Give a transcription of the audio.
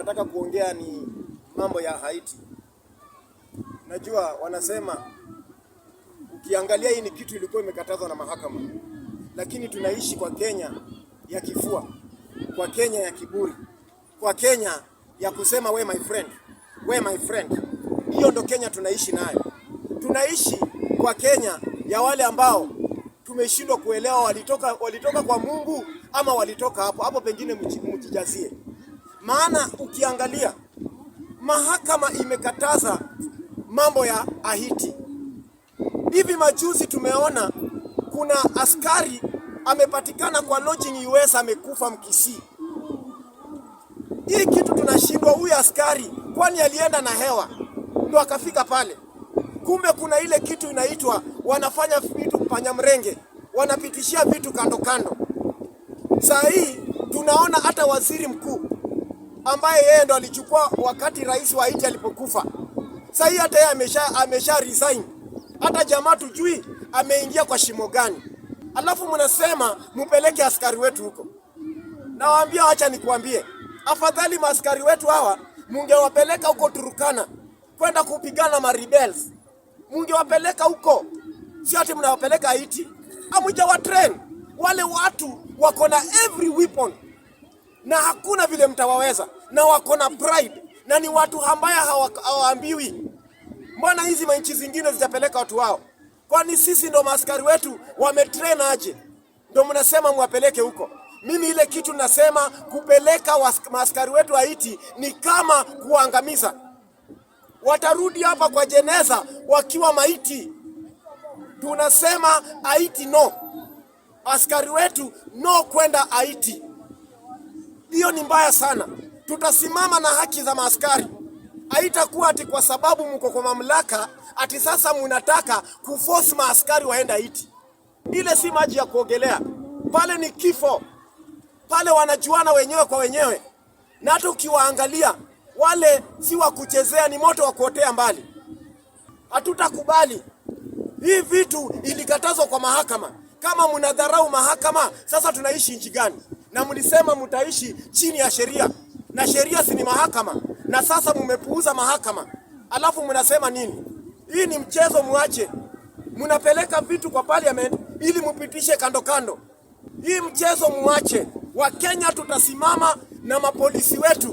nataka kuongea ni mambo ya Haiti. Najua wanasema ukiangalia hii ni kitu ilikuwa imekatazwa na mahakama, lakini tunaishi kwa Kenya ya kifua, kwa Kenya ya kiburi, kwa Kenya ya kusema we my friend, we my friend. Hiyo ndo Kenya tunaishi nayo. Tunaishi kwa Kenya ya wale ambao tumeshindwa kuelewa walitoka kwa Mungu ama walitoka hapo pengine mjijazie. Maana ukiangalia mahakama imekataza mambo ya Haiti. Hivi majuzi tumeona kuna askari amepatikana kwa lodging US amekufa Mkisii. Hii kitu tunashindwa, huyu askari kwani alienda na hewa ndo akafika pale? Kumbe kuna ile kitu inaitwa wanafanya vitu panyamrenge, wanapitishia vitu kando kando. Saa hii tunaona hata waziri mkuu ambaye yeye ndo alichukua wakati rais wa Haiti alipokufa. Saa hii hata yeye amesha resign. Hata jamaa tujui ameingia kwa shimo gani. Alafu mnasema mupeleke askari wetu huko. Nawaambia acha nikuambie, afadhali maaskari wetu hawa mungewapeleka huko Turkana kwenda kupigana ma rebels. Mungewapeleka huko. Si ati mnawapeleka Haiti. Amujawa train. Wale watu wako na every weapon na hakuna vile mtawaweza, na wako na pride, na ni watu ambaya hawaambiwi. Mbona hizi manchi zingine zitapeleka watu wao? Kwani sisi ndo maaskari wetu wametrain aje? Ndo mnasema mwapeleke huko. Mimi ile kitu nasema kupeleka maaskari wetu Haiti ni kama kuangamiza. Watarudi hapa kwa jeneza wakiwa maiti. Tunasema Haiti no. Askari wetu no kwenda Haiti. Hiyo ni mbaya sana. Tutasimama na haki za maaskari. Haitakuwa ati kwa sababu mko kwa mamlaka ati sasa mnataka kuforce maaskari waenda Haiti. Ile si maji ya kuogelea. Pale ni kifo. Pale wanajuana wenyewe kwa wenyewe. Na hata ukiwaangalia wale si wa kuchezea, ni moto wa kuotea mbali. Hatutakubali. Hii vitu ilikatazwa kwa mahakama. Kama mnadharau mahakama, sasa tunaishi nchi gani? Na mlisema mtaishi chini ya sheria. Na sheria si ni mahakama. Na sasa mmepuuza mahakama. Alafu mnasema nini? Hii ni mchezo, muache. Mnapeleka vitu kwa parliament ili mupitishe kando kando. Hii mchezo muache. Wakenya tutasimama na mapolisi wetu.